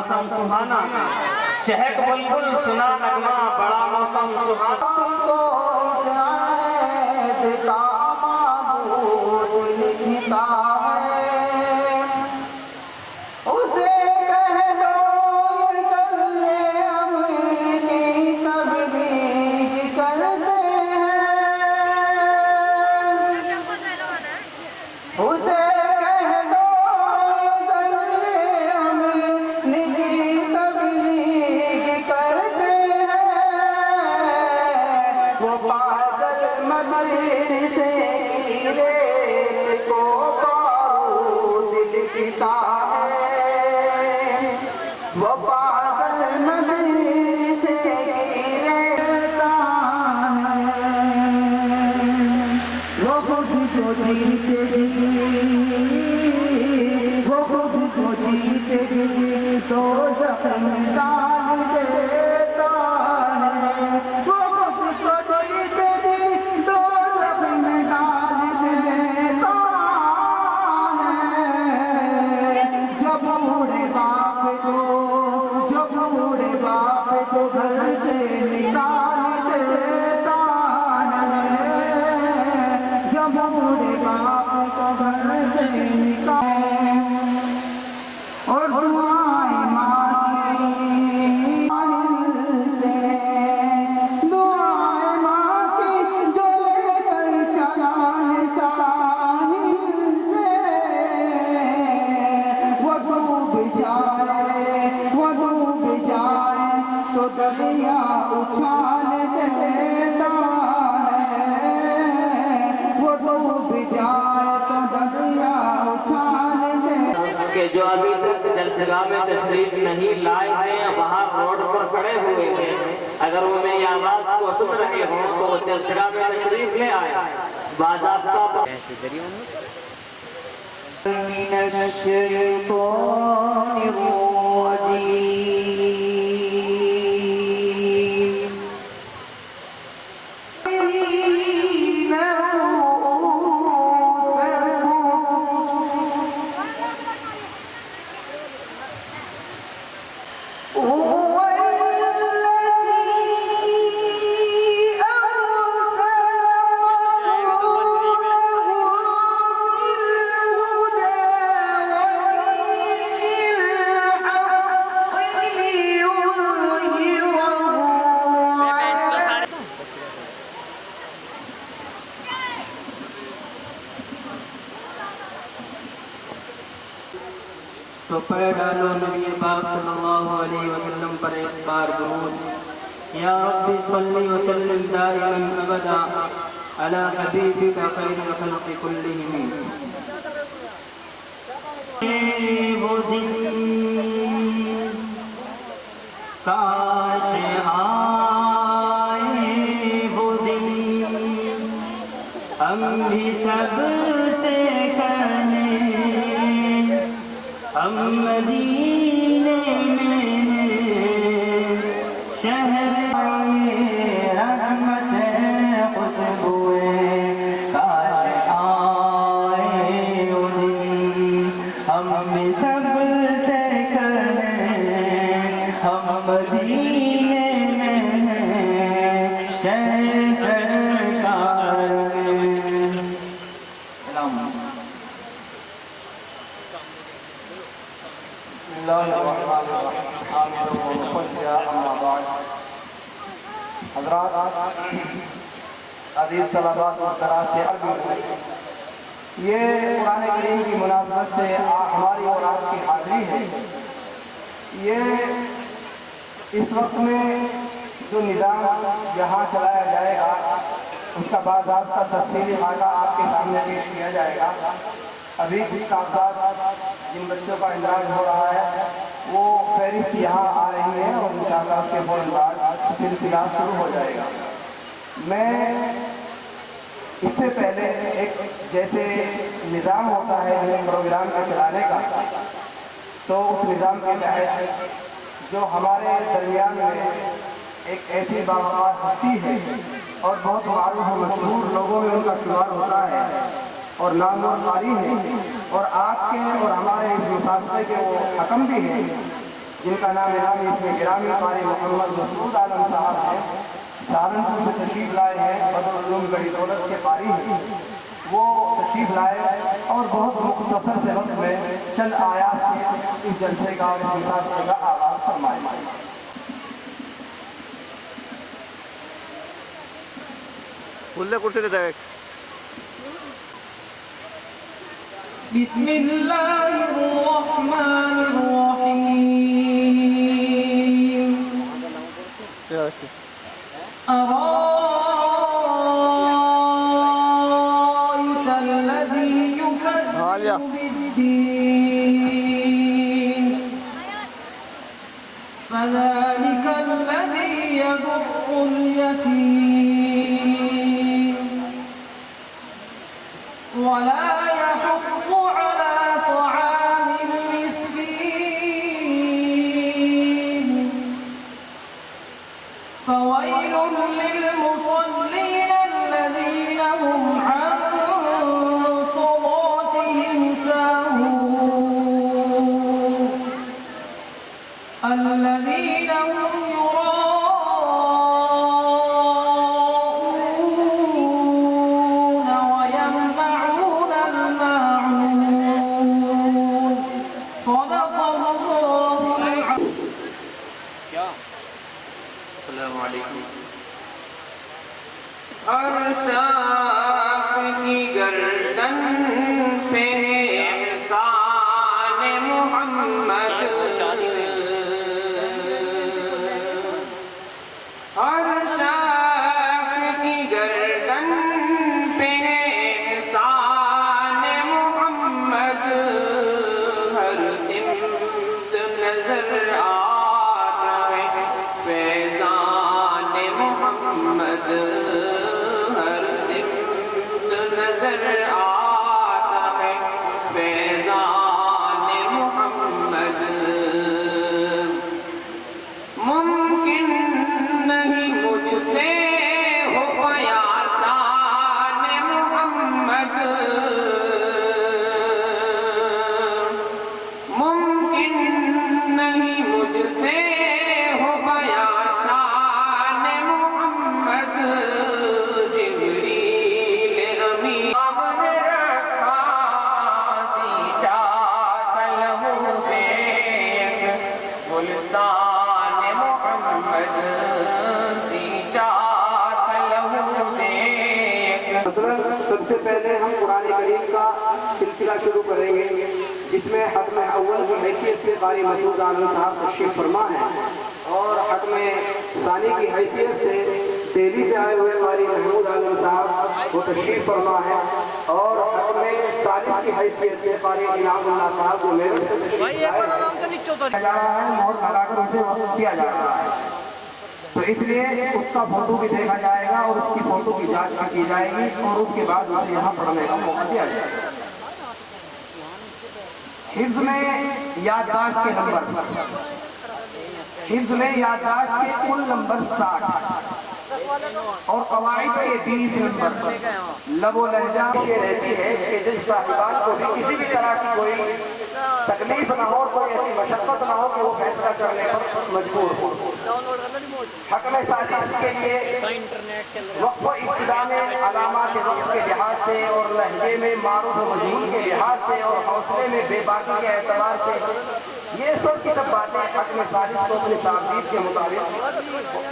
موسم سہانا، چہک بلبل سنا نغمہ بڑا موسم سہانا۔ کہ جو ابھی تک جلسگاہ میں تشریف نہیں لائے ہیں، باہر روڈ پر کھڑے ہوئے ہیں، اگر وہ میری آواز کو سن رہے ہوں تو وہ جلسگاہ میں تشریف لے آئے۔ باضابطہ من الشیطان الرجیم تو پڑھ ڈالو نبی پاک صلی اللہ علیہ وسلم پر ایک بار درود۔ یا رب صلی وسلم دائما ابدا علی حبیبک خیر الخلق کلہم۔ وہ دن کاش آئے وہ دن ہم بھی سب سے ہم مدینے میں شہر رحمت خوشبوئے کاش آئے وہ دن ہم بھی سب سے کریں ہم مدینے میں شہر سرکار اللہ الرحمن الرحیم آمین وصلی اما بعد۔ حضرات عزیز طلباء محترمات سے عرض یہ قرآن کریم کی مناسبت سے ہماری اور آپ کی حاضری ہے۔ یہ اس وقت میں جو نظام یہاں چلایا جائے گا اس کا باضابطہ تفصیلی خاکہ آپ کے سامنے پیش کیا جائے گا۔ ابھی کچھ کاغذات جن بچوں کا اندراج ہو رہا ہے وہ فہرست یہاں آ رہی ہے اور انشاءاللہ اس کے فوراً بعد سلسلہ شروع ہو جائے گا۔ میں اس سے پہلے ایک جیسے نظام ہوتا ہے پروگرام کے چلانے کا، تو اس نظام کے تحت جو ہمارے درمیان میں ایک ایسی باوقار ہستی ہے اور بہت معروف و مشہور لوگوں میں ان کا شمار ہوتا ہے اور نامور قاری ہے اور آپ کے اور ہمارے اس مسابقے کے وہ حکم بھی ہیں، جن کا نام اس میں گرامی قاری محمد مسعود عالم صاحب ہیں، سہارنپور سے تشریف لائے ہیں، بدر العلوم گڑھی دولت کے قاری ہیں، وہ تشریف لائے اور بہت مختصر سے وقت میں چند آیات سے اس جلسے کا اور اس مسابقے کا آغاز فرمائے۔ بولے کرسی دے جائے۔ بسم اللہ الرحمن الرحیم۔ أرأيت الذي يكذب بالدين فذلك الذي يدع اليتيم ولا يحض على طعام المسكين فويل للمصلين الذين هم عن صلاتهم ساهون الذين هم يراءون ويمنعون الماعون صدق الله العظيم۔ السلام علیکم۔ ہر شخص کی گردن پہ احسان محمد، ہر شخص کی گردن پہ احسان محمد، ہر سمت نظر آتا ہے فیضان محمد، ہر سمت نظر آتا ہے فیضان محمد۔ ممکن نہیں مجھ سے ہو پایا شان محمد، ممکن نہیں مجھ سے ہو پایا شان محمد۔ جبریل امین نے رکھا سیچا تلہو دیکھ گلستان محمد، سیچا تلہو دیکھ۔ مثلاً سب سے پہلے ہم قرآن کریم کا سلسلہ شروع کریں گے، جس میں ختم اول کی حیثیت سے قاری مسعود عالم صاحب تشریف فرما ہے، اور ختم ثانی کی حیثیت سے دہلی سے آئے ہوئے قاری محمود عالم صاحب وہ تشریف فرما ہے، اور ختم ثالث کی حیثیت سے قاری انعام اللہ صاحب جو میرے سے تشریف لائے ہیں، جا رہا ہے مہر لگا کر اسے وقف کیا جا رہا ہے، تو اس لیے اس کا فوٹو بھی دیکھا جائے گا اور اس کی فوٹو کی جانچ بھی کی جائے گی، اور اس کے بعد اسے یہاں پڑھنے کا موقع دیا جائے گا۔ حفظ میں یادداشت کے نمبر، حفظ میں یادداشت کے کل نمبر 60 اور قواعد کے 20 نمبر۔ لب و لہجہ یہ رہتی ہے کہ جن صاحبان کو بھی کسی بھی طرح کی کوئی تکلیف نہ ہو، کوئی ایسی مشقت نہ ہو کہ وہ فیصلہ کرنے پر مجبور ہو۔ حکم ثالث کے لیے وقف و ابتدا میں علامات وقت کے لحاظ سے اور لہجے میں معروف و مجہول کے لحاظ سے اور حوصلے میں بے باکی کے اعتبار سے یہ سب کی سب باتیں حکم ثالث کو اپنی تعبیر کے مطابق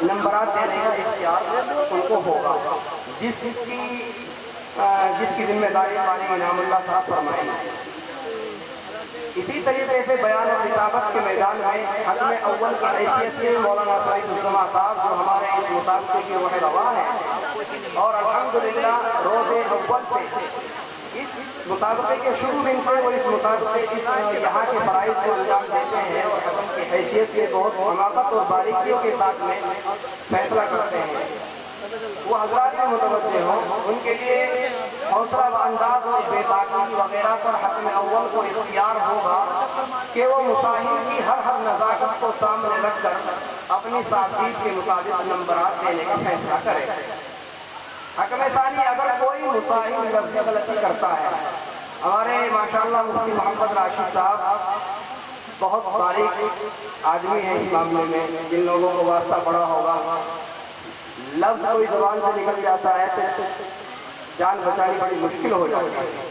نمبرات دینے کا اختیار ان کو ہوگا، جس کی ذمہ داری قاری انعام اللہ صاحب فرمائیں گے۔ اسی طریقے سے بیان و کتابت کے میدان میں حکم اول کی حیثیت سے مولانا سعید الزما صاحب جو ہمارے اس مسابقے کی روح رواں ہیں، اور الحمدللہ روز اول سے اس مسابقے کے شروع دن سے وہ اس مسابقے یہاں کے فرائض کو انجام دیتے ہیں، اور حکم کی حیثیت سے بہت حماقت اور باریکیوں کے ساتھ میں فیصلہ کرتے ہیں۔ وہ حضرات میں متوجہ ہوں، ان کے لیے حوصلہ و انداز اور بے باکی وغیرہ پر حکم اول کو اختیار ہوگا کہ وہ مساہم کی ہر نزاکت کو سامنے رکھ کر اپنی صاحبیت کے مطابق نمبرات دینے کا فیصلہ کرے۔ حکم ثانی اگر کوئی مساہم غلطی کرتا ہے، ہمارے ماشاءاللہ مفتی محمد راشد صاحب بہت باریک آدمی ہیں اس معاملے میں، جن لوگوں کو واسطہ پڑا ہوگا، لفظ کوئی زبان سے نکل جاتا ہے تو جان بچانی بڑی مشکل ہو جاتی ہے۔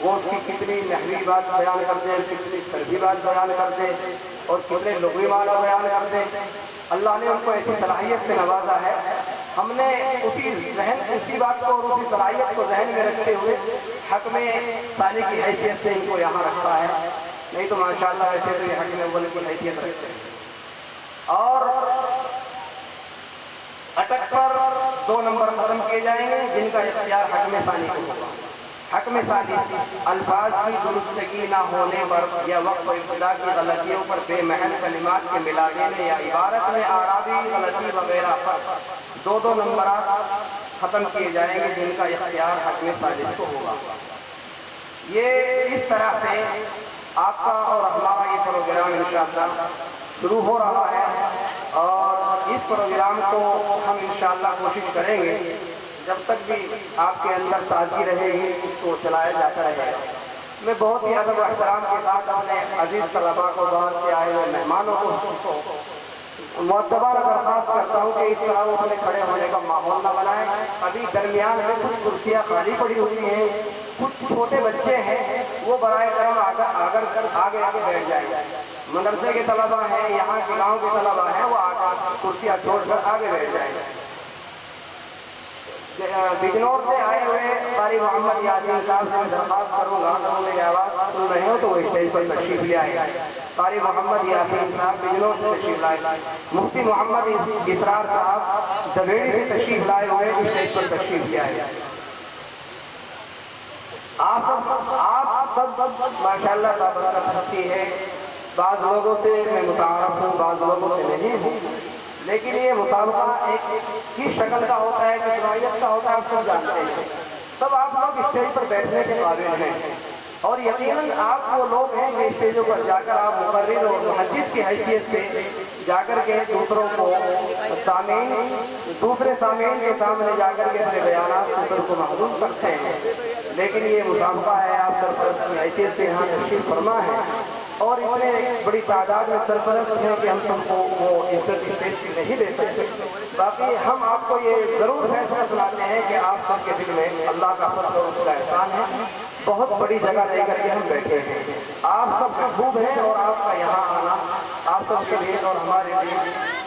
وہ اس کی کتنی نحوی بات بیان کرتے ہیں، کتنی صرفی بات بیان کرتے ہیں اور کتنے لغوی معنی بیان کرتے ہیں۔ اللہ نے ان کو ایسی صلاحیت سے نوازا ہے، ہم نے اسی بات کو اور اسی صلاحیت کو ذہن میں رکھتے ہوئے حق میں ثانی کی حیثیت سے ان کو یہاں رکھا ہے، نہیں تو ماشاءاللہ ایسے تو یہ حق میں اول کی حیثیت رکھتے ہیں۔ اور اٹک پر 2 نمبر ختم کیے جائیں گے جن کا اختیار حق میں ثانی کو ہوگا۔ حق میں ثانی الفاظ کی درستگی نہ ہونے پر یا وقت و ابتدا کی غلطیوں پر بے محل کلمات کے ملا دینے یا عبارت میں اعرابی غلطی وغیرہ پر 2 نمبرات ختم کیے جائیں گے جن کا اختیار حق میں ثانی کو ہوگا۔ یہ اس طرح سے آپ کا اور ہمارا یہ پروگرام انشاءاللہ شروع ہو رہا ہے، اور اس پروگرام کو ہم انشاءاللہ کوشش کریں گے جب تک بھی آپ کے اندر تازگی رہے گی اس کو چلایا جاتا رہے گا۔ میں بہت ہی ادب و احترام کے ساتھ اپنے عزیز طلباء کو، باہر سے آئے ہوئے مہمانوں کو معتبر درخواست کرتا ہوں کہ اس طرح وہ اپنے کھڑے ہونے کا ماحول نہ بنائیں۔ ابھی درمیان میں کچھ کرسیاں خالی پڑی ہوئی ہیں، کچھ چھوٹے بچے ہیں، وہ برائے کرم آگے بیٹھ جائیں۔ مدرسے کے طلباء ہیں، یہاں کے گاؤں کے طلباء ہیں، وہ کرسیاں چھوڑ کر آگے بیٹھ جائیں۔ بجنور سے آئے ہوئے قاری محمد یاسین صاحب سے میں درخواست کروں گا، اگر میری آواز سن رہے ہو تو وہ اسٹیج پر تشریف لے آئے۔ قاری محمد یاسین صاحب بجنور سے تشریف لائے۔ مفتی محمد اسرار صاحب دبیڑی سے تشریف لائے ہوئے اسٹیج پر تشریف لے آئے۔ آپ سب ماشاءاللہ بابرکت ہستی ہے، بعض لوگوں سے میں متعارف ہوں، بعض لوگوں سے نہیں ہوں، لیکن یہ مسابقہ ایک کس شکل کا ہوتا ہے، کس نوعیت کا ہوتا ہے، آپ سب جانتے ہیں۔ سب آپ لوگ اسٹیج پر بیٹھنے کے قابل ہیں، اور یقیناً آپ وہ لوگ ہیں کہ اسٹیجوں پر جا کر آپ مقرر اور محدث کی حیثیت سے جا کر کے دوسروں کو دوسرے سامعین کے سامنے جا کر کے اپنے بیانات سے سب کو محظوظ کرتے ہیں، لیکن یہ مسابقہ ہے، آپ سرپرست کی حیثیت سے یہاں تشریف فرما ہے، اور اتنے بڑی تعداد میں سرپرست ہیں کہ ہم سب کو وہ عزت اسٹیج کی نہیں دے سکتے۔ باقی ہم آپ کو یہ ضرور فیصلہ سناتے ہیں کہ آپ سب کے دل میں اللہ کا فضل اور اس کا احسان ہے، بہت بڑی جگہ لے کر کے ہم بیٹھے ہیں، آپ سب محبوب ہیں، اور آپ کا یہاں آنا آپ سب کے لیے اور ہمارے لیے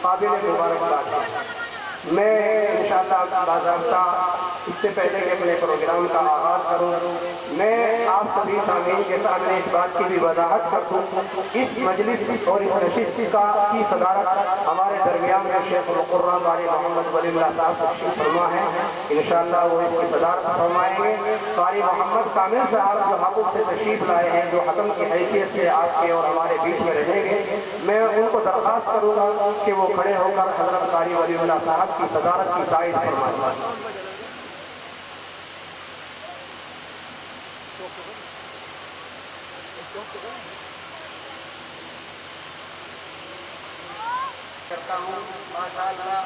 قابل مبارکباد ہے۔ میں انشاءاللہ باضابطہ اس سے پہلے کہ اپنے پروگرام کا آغاز کروں، میں آپ سبھی سامعین کے سامنے اس بات کی بھی وضاحت کر دوں، اس مجلس اور اس نشست کی صدارت ہمارے درمیان میں شیخ مقرر قاری محمد ولی اللہ صاحب تشریف فرما ہے، انشاءاللہ وہ اس کی صدارت فرمائیں گے۔ قاری محمد کامل صاحب جو حقوق سے تشریف لائے ہیں، جو حکم کی حیثیت سے آپ کے اور ہمارے بیچ میں رہیں گے، میں ان کو درخواست کروں گا کہ وہ کھڑے ہو کر حضرت قاری ولی اللہ صاحب کی صدارت کی تائید فرمائیں۔ کرتا ہوں ماشاءاللہ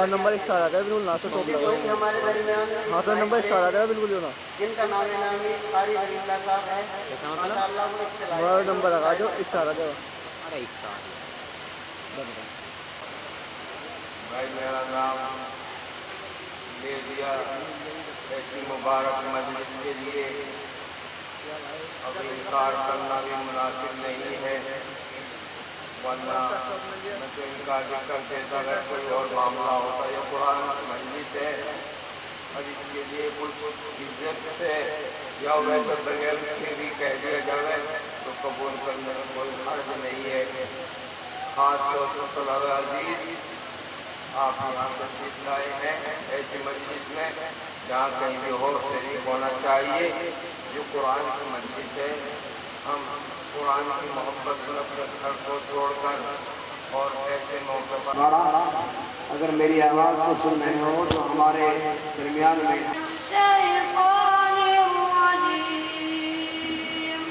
نمبر ایک سارا ہے بالکل نہ تو ہمارے درمیان ہاں تو نمبر ایک سارا ہے بالکل جو نا جن کا نام نامی قاری ولی اللہ صاحب ہے، ماشاءاللہ وہ ہمارا نمبر لگا جو ایک سارا ہے۔ بھائی میرا نام لے دیا ایسی مبارک مجلس کے لیے اب انکار کرنا بھی مناسب نہیں ہے، ورنہ میں تو انکار بھی کر دیتا اگر کوئی اور معاملہ ہوتا۔ یہ قرآن کی مجلس ہے اور اس کے لیے کچھ عزت سے یا ویسے بغیر اس کے بھی کہہ دیا جائے تو قبول کرنے میں کوئی حرج نہیں ہے۔ خاص طور پر طلبہ عزیز آپ یہاں تشریف لائے ہیں ایسی مجلس میں جہاں کہیں بھی اور شریک ہونا چاہیے، جو قرآن کی مجلس ہے۔ ہم قرآن کی محبت نفرت گھر کو چھوڑ کر اور ایسے موقع پر اگر میری آواز کو سن رہے ہو تو ہمارے درمیان میں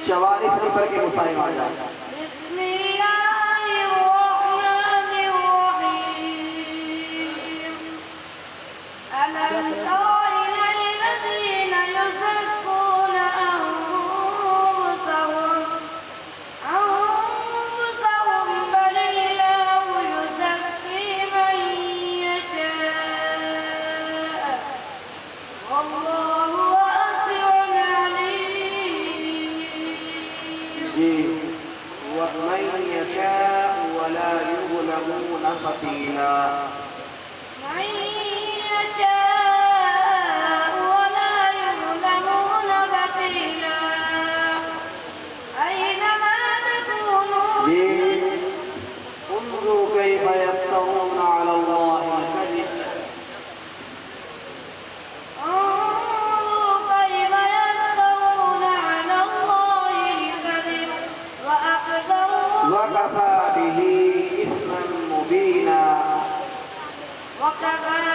44 نمبر کے مسائل آ جائیں۔ ألم تر إلى الذين يزكون جی ومن يشاء ولا يظلمون فتيلا من يشاء ولا يظلمون فتيلا أينما تكونوا جی انظروا كيف يفترون على الله الكذب انظروا كيف يفترون على الله الكذب وكفى به إثما مبينا وكفى